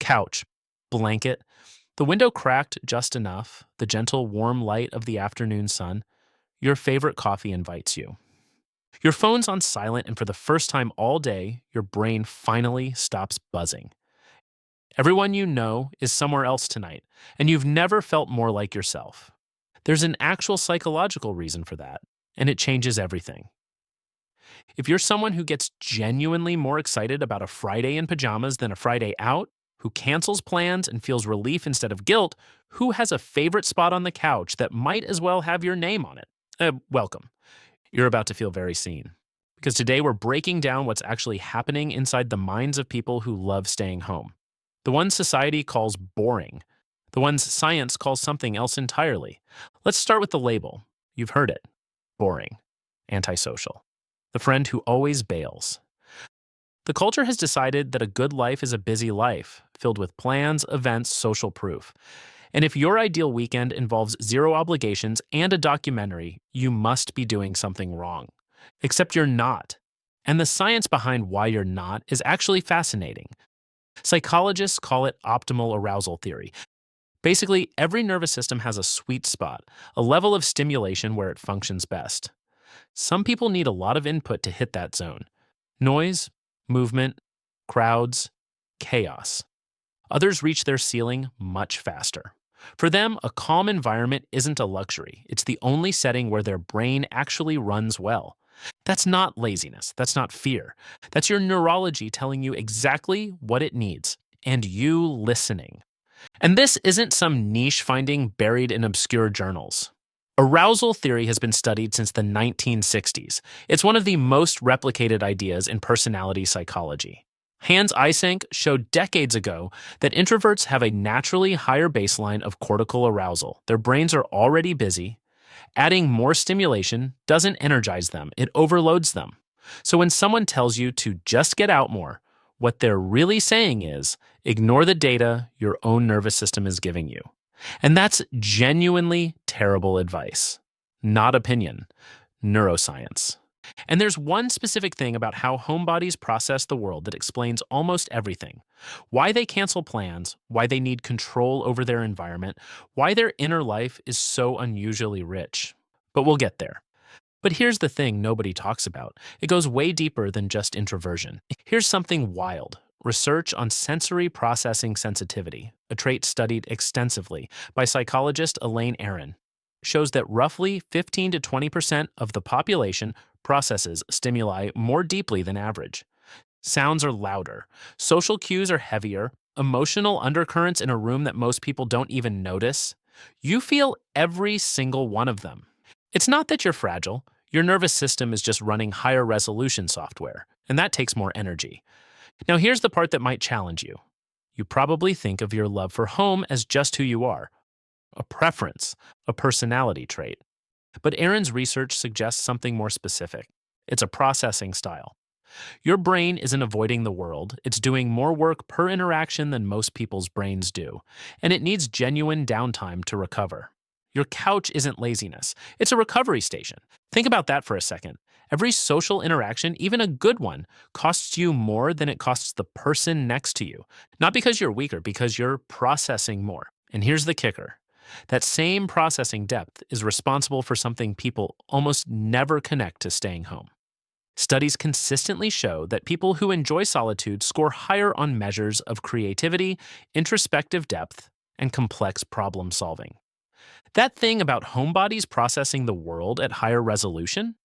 Couch, blanket, the window cracked just enough, the gentle warm light of the afternoon sun, your favorite coffee invites you. Your phone's on silent, and for the first time all day, your brain finally stops buzzing. Everyone you know is somewhere else tonight, and you've never felt more like yourself. There's an actual psychological reason for that, and it changes everything. If you're someone who gets genuinely more excited about a Friday in pajamas than a Friday out, who cancels plans and feels relief instead of guilt, who has a favorite spot on the couch that might as well have your name on it, welcome. You're about to feel very seen. Because today we're breaking down what's actually happening inside the minds of people who love staying home. The ones society calls boring, the ones science calls something else entirely. Let's start with the label. You've heard it. Boring. Antisocial. The friend who always bails. The culture has decided that a good life is a busy life, filled with plans, events, social proof. And if your ideal weekend involves zero obligations and a documentary, you must be doing something wrong. Except you're not. And the science behind why you're not is actually fascinating. Psychologists call it optimal arousal theory. Basically, every nervous system has a sweet spot, a level of stimulation where it functions best. Some people need a lot of input to hit that zone. Noise, movement, crowds, chaos. Others reach their ceiling much faster. For them, a calm environment isn't a luxury. It's the only setting where their brain actually runs well. That's not laziness. That's not fear. That's your neurology telling you exactly what it needs, and you listening. And this isn't some niche finding buried in obscure journals. Arousal theory has been studied since the 1960s. It's one of the most replicated ideas in personality psychology. Hans Eysenck showed decades ago that introverts have a naturally higher baseline of cortical arousal. Their brains are already busy. Adding more stimulation doesn't energize them, it overloads them. So when someone tells you to just get out more, what they're really saying is ignore the data your own nervous system is giving you. And that's genuinely terrible advice. Not opinion, neuroscience. And there's one specific thing about how homebodies process the world that explains almost everything. Why they cancel plans, why they need control over their environment, why their inner life is so unusually rich. But we'll get there. But here's the thing nobody talks about. It goes way deeper than just introversion. Here's something wild. Research on sensory processing sensitivity, a trait studied extensively by psychologist Elaine Aron, shows that roughly 15 to 20% of the population processes stimuli more deeply than average. Sounds are louder, social cues are heavier, emotional undercurrents in a room that most people don't even notice. You feel every single one of them. It's not that you're fragile. Your nervous system is just running higher resolution software, and that takes more energy. Now, here's the part that might challenge you. You probably think of your love for home as just who you are, a preference, a personality trait. But Aaron's research suggests something more specific. It's a processing style. Your brain isn't avoiding the world, it's doing more work per interaction than most people's brains do, and it needs genuine downtime to recover. Your couch isn't laziness, it's a recovery station. Think about that for a second. Every social interaction, even a good one, costs you more than it costs the person next to you. Not because you're weaker, because you're processing more. And here's the kicker. That same processing depth is responsible for something people almost never connect to staying home. Studies consistently show that people who enjoy solitude score higher on measures of creativity, introspective depth, and complex problem solving. That thing about homebodies processing the world at higher resolution,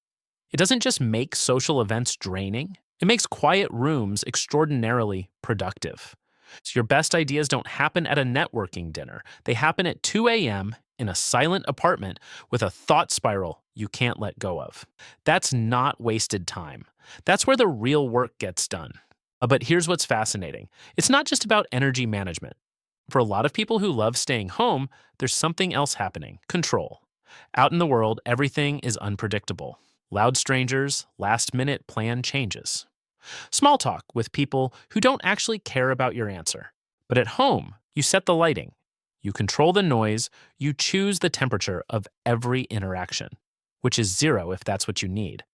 it doesn't just make social events draining, it makes quiet rooms extraordinarily productive. So your best ideas don't happen at a networking dinner. They happen at 2 a.m. in a silent apartment with a thought spiral you can't let go of. That's not wasted time. That's where the real work gets done. But here's what's fascinating. It's not just about energy management. For a lot of people who love staying home, there's something else happening: control. Out in the world, everything is unpredictable. Loud strangers, last-minute plan changes. Small talk with people who don't actually care about your answer. But at home, you set the lighting, you control the noise, you choose the temperature of every interaction, which is 0 if that's what you need.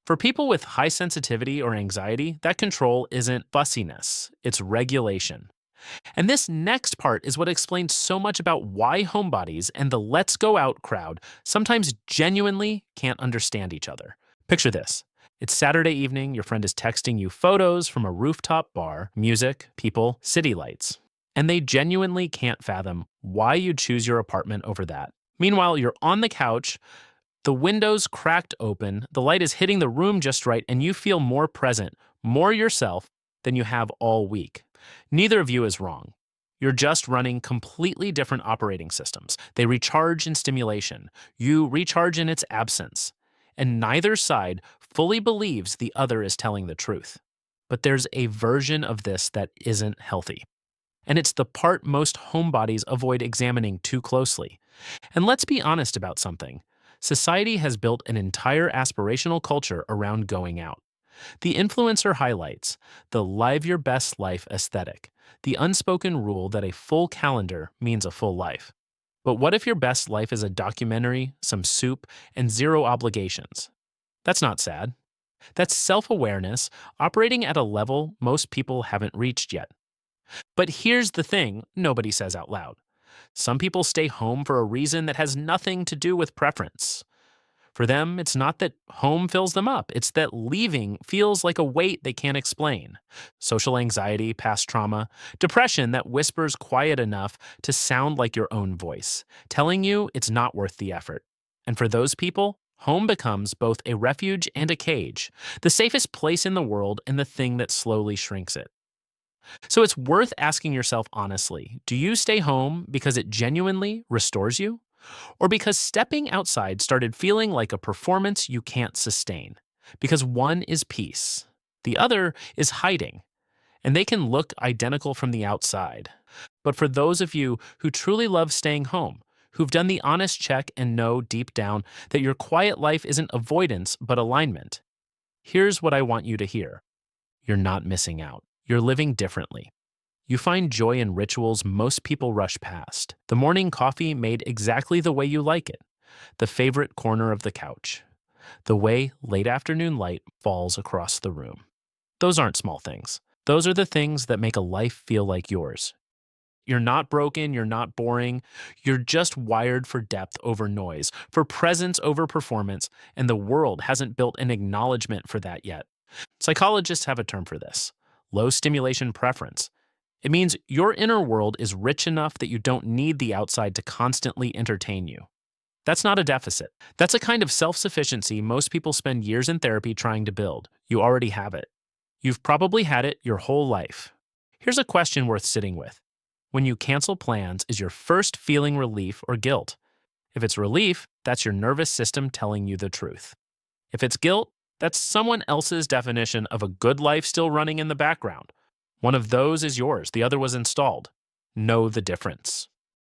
For people with high sensitivity or anxiety, that control isn't fussiness, it's regulation. And this next part is what explains so much about why homebodies and the let's go out crowd sometimes genuinely can't understand each other. Picture this. It's Saturday evening, your friend is texting you photos from a rooftop bar, music, people, city lights. And they genuinely can't fathom why you'd choose your apartment over that. Meanwhile, you're on the couch, the windows cracked open, the light is hitting the room just right, and you feel more present, more yourself than you have all week. Neither of you is wrong. You're just running completely different operating systems. They recharge in stimulation. You recharge in its absence. And neither side fully believes the other is telling the truth. But there's a version of this that isn't healthy. And it's the part most homebodies avoid examining too closely. And let's be honest about something. Society has built an entire aspirational culture around going out. The influencer highlights the live your best life aesthetic, the unspoken rule that a full calendar means a full life. But what if your best life is a documentary, some soup, and zero obligations? That's not sad. That's self awareness operating at a level most people haven't reached yet. But here's the thing nobody says out loud. Some people stay home for a reason that has nothing to do with preference. For them, it's not that home fills them up, it's that leaving feels like a weight they can't explain. Social anxiety, past trauma, depression that whispers quiet enough to sound like your own voice, telling you it's not worth the effort. And for those people, home becomes both a refuge and a cage, the safest place in the world and the thing that slowly shrinks it. So it's worth asking yourself honestly, do you stay home because it genuinely restores you? Or because stepping outside started feeling like a performance you can't sustain? Because one is peace, the other is hiding, and they can look identical from the outside. But for those of you who truly love staying home, who've done the honest check and know deep down that your quiet life isn't avoidance but alignment, here's what I want you to hear. You're not missing out. You're living differently. You find joy in rituals most people rush past. The morning coffee made exactly the way you like it. The favorite corner of the couch. The way late afternoon light falls across the room. Those aren't small things. Those are the things that make a life feel like yours. You're not broken, you're not boring. You're just wired for depth over noise, for presence over performance, and the world hasn't built an acknowledgement for that yet. Psychologists have a term for this: low stimulation preference. It means your inner world is rich enough that you don't need the outside to constantly entertain you. That's not a deficit. That's a kind of self-sufficiency most people spend years in therapy trying to build. You already have it. You've probably had it your whole life. Here's a question worth sitting with. When you cancel plans, is your first feeling relief or guilt? If it's relief, that's your nervous system telling you the truth. If it's guilt, that's someone else's definition of a good life still running in the background. One of those is yours, the other was installed. Know the difference.